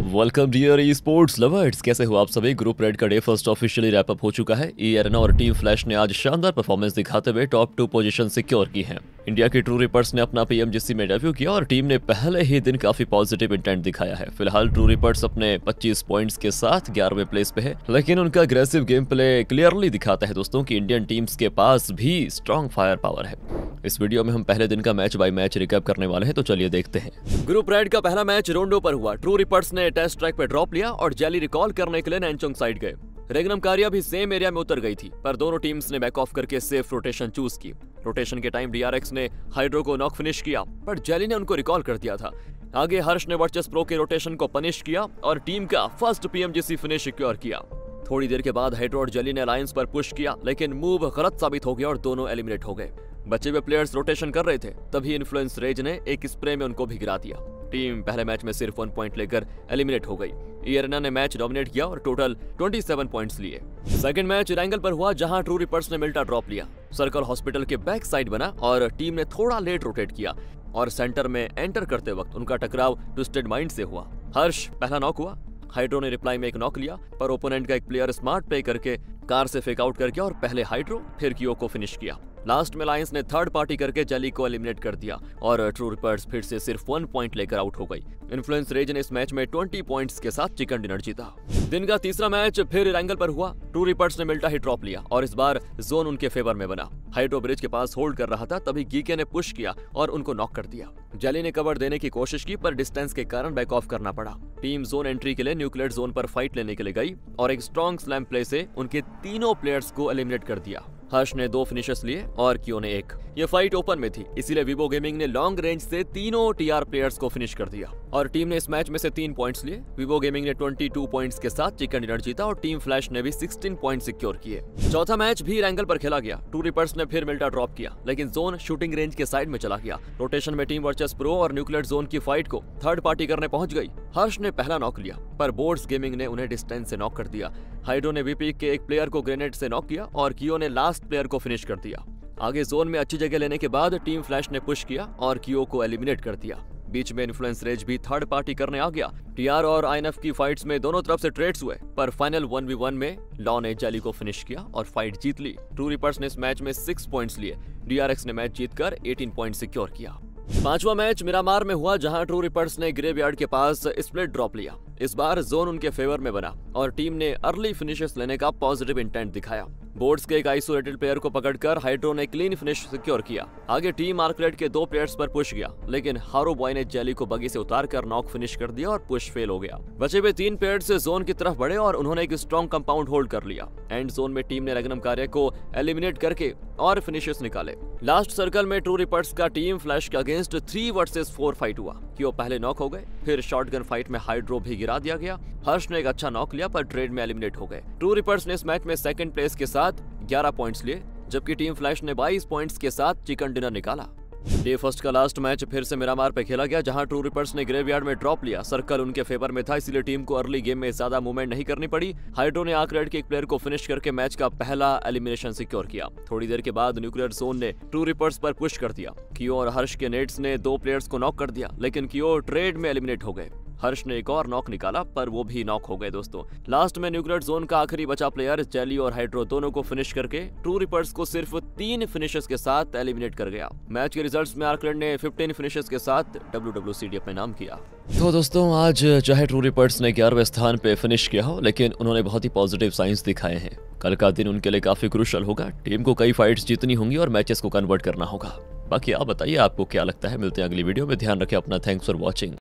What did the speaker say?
Welcome dear e sports lovers, कैसे हो आप सभी। ग्रुप रेड का day first officially wrap up हो चुका है। ई एरेना और टीम फ्लैश ने आज शानदार परफॉर्मेंस दिखाते हुए टॉप 2 पोजीशन सिक्योर की हैं। इंडिया की ट्रू रिपर्स ने अपना पीएमजीसी में डेब्यू किया और टीम ने पहले ही दिन काफी पॉजिटिव इंटेंट दिखाया है। फिलहाल ट्रू रिपर्स अपने 25 पॉइंट्स के साथ 11वें प्लेस पे है, लेकिन उनका अग्रेसिव गेम प्ले क्लियरली दिखाता है दोस्तों कि इंडियन टीम्स के पास भी स्ट्रॉन्ग फायर पावर है। इस वीडियो में हम पहले दिन का मैच बाय मैच रिकैप करने वाले हैं, तो चलिए देखते हैं। ग्रुप रेड का पहला मैच रोंडो पर हुआ। ट्रू रिपर्स ने टेस्ट ट्रैक पे ड्रॉप लिया और जेली रिकॉल करने के लिए नैनचोंग साइड गए। रेगनम कारिया भी सेम एरिया में उतर गई थी, पर दोनों टीम्स ने बैक ऑफ करके सेफ रोटेशन चूज की। रोटेशन के टाइम डीआरएक्स ने हाइड्रो को नॉक फिनिश किया, पर जेली ने उनको रिकॉल कर दिया था। आगे हर्ष ने वर्चस प्रो के रोटेशन को पनिश किया और टीम का फर्स्ट पीएमजीसी फिनिश सिक्योर किया। थोड़ी देर के बाद हाइड्रो और जेली ने अलायंस पर पुश किया, लेकिन मूव गलत साबित हो गया और दोनों एलिमिनेट हो गए। बचे हुए प्लेयर्स रोटेशन कर रहे थे, तभी इन्फ्लुएंस रेज ने एक स्प्रे में उनको भी गिरा दिया। टीम पहले मैच में सिर्फ 1 पॉइंट लेकर एलिमिनेट हो गई। ई एरेना ने मैच डोमिनेट किया और टोटल 27 पॉइंट्स लिए। सेकंड मैच रैंगल पर हुआ, जहां ट्रू रिपर्स ने मिल्टा ड्रॉप लिया। सर्कल हॉस्पिटल के बैक साइड बना और टीम ने थोड़ा लेट रोटेट किया और सेंटर में एंटर करते वक्त उनका टकराव ट्विस्टेड माइंड से हुआ। हर्ष पहला नॉक हुआ। हाइड्रो ने रिप्लाई में एक नॉक लिया, पर ओपोनेंट का एक प्लेयर स्मार्ट प्ले करके कार से फेक आउट कर गया और पहले हाइड्रो फिर कियो को फिनिश किया। लास्ट में लायंस ने थर्ड पार्टी करके जेली को एलिमिनेट कर दिया और ट्रू रिपर्स फिर से सिर्फ 1 पॉइंट लेकर आउट हो गई। इन्फ्लुएंस रेज ने इस मैच में 20 पॉइंट्स के साथ चिकन डिनर जीता। दिन का तीसरा मैच फिर रैंगल पर हुआ। ट्रू रिपर्स ने मिल्टा ही ड्रॉप लिया और इस बार जोन उनके फेवर में बना। हाइड्रो ब्रिज के पास होल्ड कर रहा था, तभी गीके ने पुश किया और उनको नॉक कर दिया। जेली ने कवर देने की कोशिश की, पर डिस्टेंस के कारण बैक ऑफ करना पड़ा। टीम जोन एंट्री के लिए न्यूक्लियर जोन पर फाइट लेने के लिए गई और एक स्ट्रॉन्ग स्लैम प्ले से उनके तीनों प्लेयर्स को एलिमिनेट कर दिया। हर्ष ने 2 फिनिशर्स लिए और कियो ने 1। ये फाइट ओपन में थी, इसीलिए विवो गेमिंग ने लॉन्ग रेंज से तीनों टीआर प्लेयर्स को फिनिश कर दिया और टीम ने इस मैच में से 3 पॉइंट्स लिए। विवो गेमिंग ने 22 पॉइंट्स के साथ चिकन डिनर जीता और टीम फ्लैश ने भी 16 पॉइंट सिक्योर किए। चौथा मैच भी रैंगल पर खेला गया। ट्रू रिपर्स ने फिर मिल्टा ड्रॉप किया, लेकिन जोन शूटिंग रेंज के साइड में चला गया। रोटेशन में टीम वर्चस प्रो और न्यूक्लियर जोन की फाइट को थर्ड पार्टी करने पहुंच गई। हर्ष ने पहला नॉक लिया, पर बोर्ड्स गेमिंग ने उन्हें डिस्टेंस से नॉक कर दिया। हाइड्रो ने वीपी के एक प्लेयर को ग्रेनेड से नॉक किया और कियो ने लास्ट प्लेयर को फिनिश कर दिया। आगे जोन में अच्छी जगह लेने के बाद टीम फ्लैश ने पुश किया और कियो को एलिमिनेट कर दिया। बीच में इन्फ्लुएंस रेज भी थर्ड पार्टी करने आ गया। टीआर और आईएनएफ की फाइट्स में दोनों तरफ से ट्रेड्स हुए, पर फाइनल 1v1 में लॉ ने जेली को फिनिश किया और फाइट जीत ली। ट्रू रिपर्स ने इस मैच में 6 पॉइंट्स लिए। डीआरएक्स ने मैच जीतकर 18 पॉइंट सिक्योर किया। पांचवा मैच मिरामार में हुआ, जहां ट्रू रिपर्स ने ग्रेवयार्ड के पास स्प्लिट ड्रॉप लिया। इस बार जोन उनके फेवर में बना और टीम ने अर्ली फिनिशेस लेने का पॉजिटिव इंटेंट दिखाया। बोर्ड्स के एक आइसोलेटेड प्लेयर को पकड़कर हाइड्रो ने क्लीन फिनिश सिक्योर किया। आगे टीम आर्कलेट के 2 प्लेयर्स पर पुश गया, लेकिन हारो बॉय ने जेली को बगी से उतारकर नॉक फिनिश कर दिया और पुश फेल हो गया। बचे हुए 3 प्लेयर्स जोन की तरफ बढ़े और उन्होंने एक स्ट्रॉन्ग कंपाउंड होल्ड कर लिया। एंड जोन में टीम ने रेगनम कार्य को एलिमिनेट करके और फिनिशेस निकाले। लास्ट सर्कल में ट्रू रिपर्स का टीम फ्लैश के अगेंस्ट 3 वर्सेस 4 फाइट हुआ। कियो पहले नॉक हो गए, फिर शॉटगन फाइट में हाइड्रो भी गिरा दिया गया। हर्ष ने एक अच्छा नॉक लिया, पर ट्रेड में एलिमिनेट हो गए। ट्रू रिपर्स ने इस मैच में सेकंड प्लेस के साथ 11 पॉइंट्स लिए, जबकि टीम फ्लैश ने 22 पॉइंट्स के साथ चिकन डिनर निकाला। डे फर्स्ट का लास्ट मैच फिर से मिरामार पे खेला गया, जहां ट्रू रिपर्स ने ग्रेवयार्ड में ड्रॉप लिया। सर्कल उनके फेवर में था, इसलिए टीम को अर्ली गेम में ज्यादा मूवमेंट नहीं करनी पड़ी। हाइड्रो ने आर्करेड के एक प्लेयर को फिनिश करके मैच का पहला एलिमिनेशन सिक्योर किया। थोड़ी देर के बाद न्यूक्लियर जोन ने ट्रू रिपर्स पर पुश कर दिया। कियो और हर्ष के नेट्स ने 2 प्लेयर्स को नॉक कर दिया, लेकिन कियो ट्रेड में एलिमिनेट हो गए। हर्ष ने एक और नॉक निकाला, पर वो भी नॉक हो गए दोस्तों। लास्ट में न्यूक्लियर जोन का आखिरी बचा प्लेयर जेली और हाइड्रो दोनों को फिनिश करके ट्रू रिपर्स को सिर्फ 3 फिनिशेस के साथ एलिमिनेट कर गया। मैच के रिजल्ट्स में आर्कलेट ने 15 फिनिशेस के साथ WWCD अपने नाम किया। तो दोस्तों, आज चाहे ट्रू रिपर्स ने 11वें स्थान पे फिनिश किया हो, लेकिन उन्होंने बहुत ही पॉजिटिव साइंस दिखाए हैं। कल का दिन उनके लिए काफी क्रूशियल होगा। टीम को कई फाइट्स जीतनी होंगी और मैचेस को कन्वर्ट करना होगा। बाकी आप बताइए, आपको क्या लगता है। मिलते हैं अगली वीडियो में। ध्यान रखें अपना। Thanks for watching.